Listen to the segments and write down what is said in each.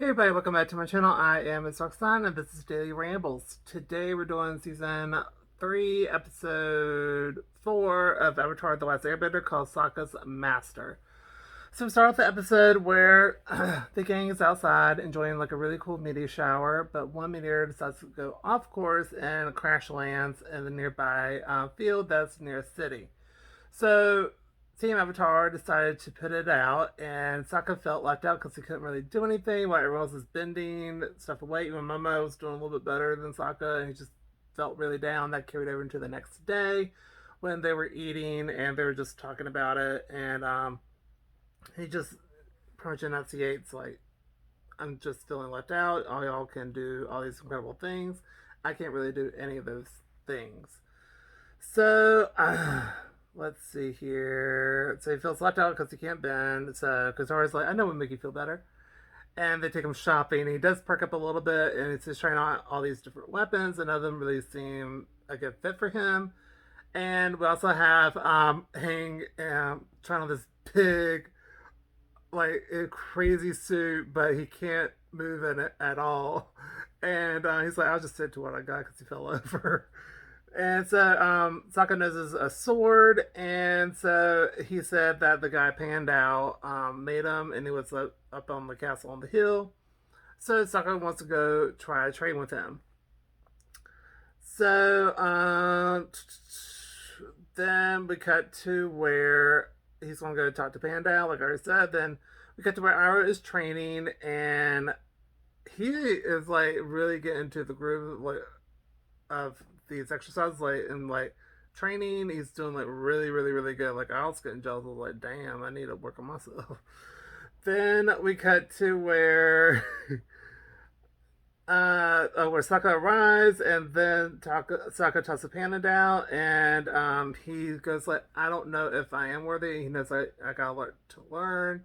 Hey everybody, welcome back to my channel. I am Sokka and this is Daily Rambles. Today we're doing season 3, episode 4 of Avatar The Last Airbender called Sokka's Master. So we start off the episode where the gang is outside enjoying like a really cool meteor shower, but one meteor decides to go off course and crash lands in the nearby field that's near a city. So Team Avatar decided to put it out, and Sokka felt left out because he couldn't really do anything while everyone else was bending stuff away. Even Momo was doing a little bit better than Sokka, and he just felt really down. That carried over into the next day when they were eating and they were just talking about it. And he just pretty much enunciates, like, I'm just feeling left out. All y'all can do all these incredible things. I can't really do any of those things. So, let's see here. So he feels left out because he can't bend. So Katara's like, I know what would make you feel better. And they take him shopping. He does perk up a little bit, and he's just trying out all these different weapons. And none of them really seem a good fit for him. And we also have Hang trying on this big, like, a crazy suit, but he can't move in it at all. And he's like, I'll just sit to what I got because he fell over. And so Sokka knows a sword, and so he said that the guy Pandao made him, and he was up on the castle on the hill. So Sokka wants to go try to train with him. So then we cut to where he's going to go talk to Pandao, like I already said. Then we cut to where Iroh is training, and he is like really getting into the groove of these exercises, like in like training. He's doing like really good. Like I was getting jealous. I was like, damn, I need to work on myself. Then we cut to where where Sokka arrives, and then Sokka talks to Panda down, and he goes like, I don't know if I am worthy. He knows I got a lot to learn.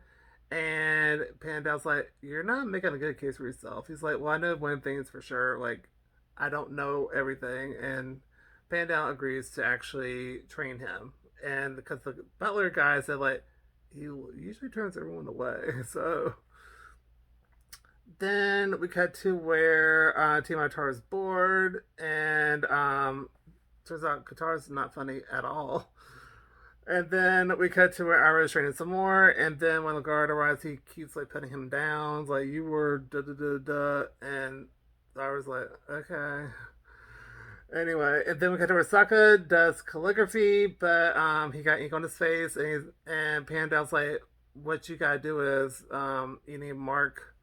And Panda's like, you're not making a good case for yourself. He's like, well, I know one thing's for sure. Like, I don't know everything. And Panda agrees to actually train him. And because the butler guy said, like, he usually turns everyone away. So then we cut to where Team Avatar is bored. And turns out Qatar's not funny at all. And then we cut to where Iroh's training some more, and then when the guard arrives, he keeps like putting him down, like you were da da da da, and Iroh's like, okay. Anyway, and then we cut to where Sokka does calligraphy, but he got ink on his face, and Pandal's like, what you gotta do is you need to mark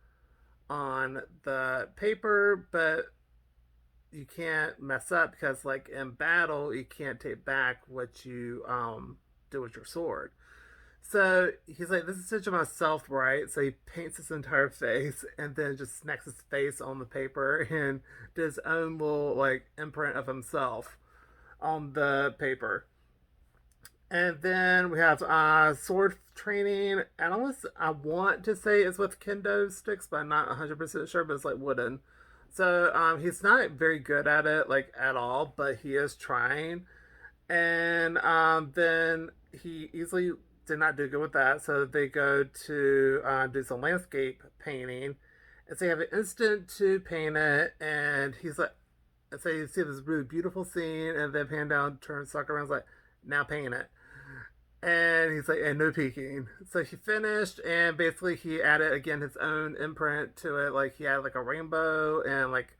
on the paper, but you can't mess up because like in battle you can't take back what you do with your sword. So he's like, this is such of myself, right? So he paints his entire face and then just smacks his face on the paper and does his own little like imprint of himself on the paper. And then we have sword training. And I want to say it's with kendo sticks, but I'm not 100% sure. But it's like wooden. So he's not very good at it, like at all, but he is trying. And then he easily did not do good with that. So they go to do some landscape painting. And so you have an instant to paint it. And he's like, so you see this really beautiful scene. And then Pandown turns Sokka around and is like, now paint it. And he's like, and no peeking. So he finished, and basically he added again his own imprint to it. Like he had like a rainbow and like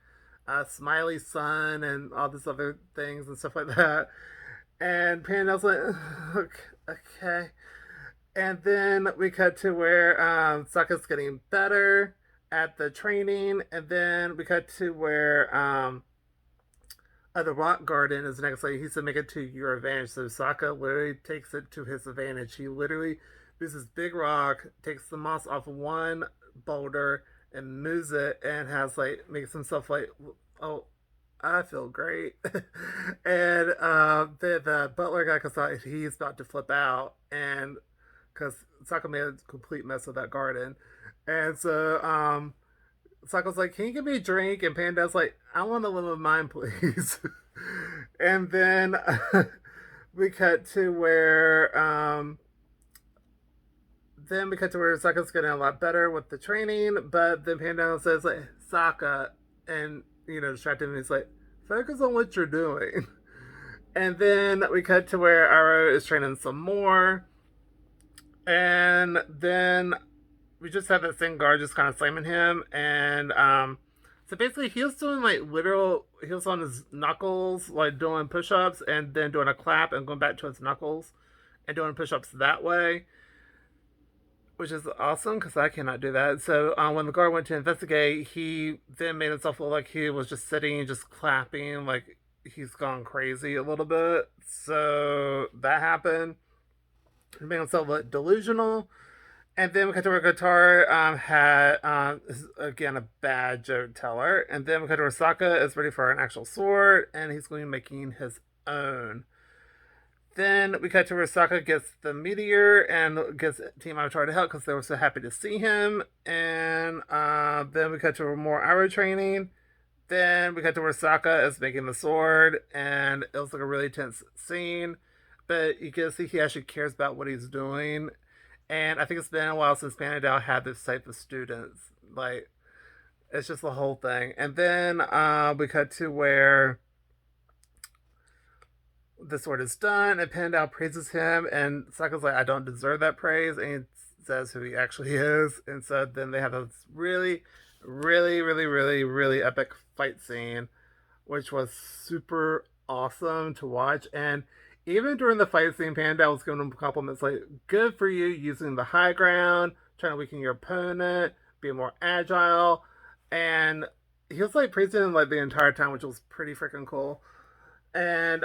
a smiley sun and all these other things and stuff like that. And Panda's like, okay. And then we cut to where Sokka's getting better at the training, and then we cut to where the rock garden is next. Like he said, make it to your advantage. So Sokka literally takes it to his advantage. He literally moves this big rock, takes the moss off of one boulder, and moves it, and has like makes himself like, oh, I feel great. And the butler guy comes out, he's about to flip out, and because Sokka made a complete mess of that garden, and so Sokka's like, can you give me a drink? And Panda's like, I want a little of mine, please. And then we cut to where then we cut to where Sokka's getting a lot better with the training, but then Panda says like Sokka, and distracted him. He's like, focus on what you're doing. And then we cut to where Arrow is training some more, and then we just have that same guard just kind of slamming him, and so basically he was doing like literal, he was on his knuckles like doing push-ups and then doing a clap and going back to his knuckles and doing push-ups that way, which is awesome because I cannot do that. So when the guard went to investigate, he then made himself look like he was just sitting, just clapping, like he's gone crazy a little bit. So that happened. He made himself look delusional. And then we got to where Guitar had, again, a bad joke teller. And then we got to where Sokka is ready for an actual sword, and he's going to be making his own. Then we cut to where Sokka gets the meteor and gets Team Avatar to help because they were so happy to see him. And then we cut to more arrow training. Then we cut to where Sokka is making the sword, and it was like a really tense scene. But you can see he actually cares about what he's doing. And I think it's been a while since Panadal had this type of students. Like, it's just the whole thing. And then we cut to where the sword is done, and Panadal praises him, and Sokka's like, I don't deserve that praise, and he says who he actually is. And so then they have this really, really, really, really, really epic fight scene, which was super awesome to watch. And even during the fight scene, Panda was giving him compliments like, good for you using the high ground, trying to weaken your opponent, being more agile. And he was like praising him like the entire time, which was pretty freaking cool. And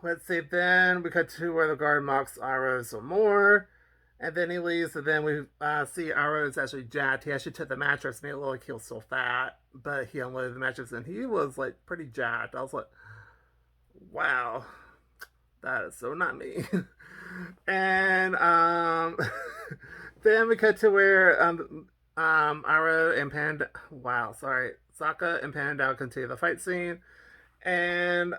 let's see, then we cut to where the guard mocks Arrow some more. And then he leaves, and then we see Arrow is actually jacked. He actually took the mattress, made it look like he was still fat, but he unloaded the mattress, and he was like pretty jacked. I was like, wow, that is so not me. And then we cut to where Arrow and Sokka and Panda continue the fight scene, and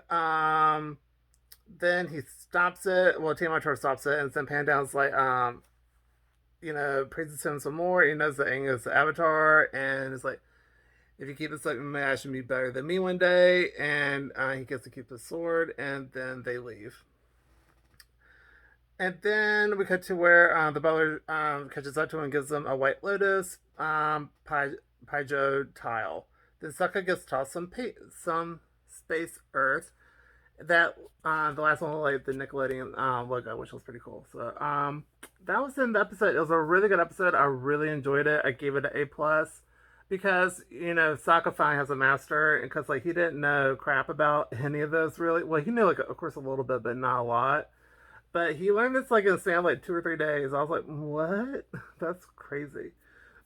then he stops it. Well, Tiamat stops it, and then Pandown's like, praises him some more. He knows that Aang is the Avatar, and it's like, if you keep this up, you may actually be better than me one day. And he gets to keep the sword, and then they leave. And then we cut to where the butler catches up to him and gives them a White Lotus Paijo tile. Then Sokka gets tossed some space earth. That the last one was like the Nickelodeon logo, which was pretty cool. So that was in the episode. It was a really good episode. I really enjoyed it. I gave it an A+ because Sokka finally has a master, and because like he didn't know crap about any of this really. Well, he knew like of course a little bit, but not a lot. But he learned this like in a span of like 2 or 3 days. I was like, what? That's crazy.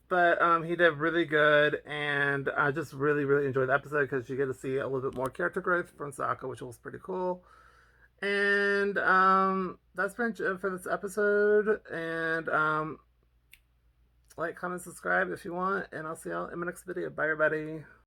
But he did really good, and I just really, really enjoyed the episode because you get to see a little bit more character growth from Sokka, which was pretty cool. And that's pretty much it for this episode. And like, comment, subscribe if you want, and I'll see y'all in my next video. Bye, everybody.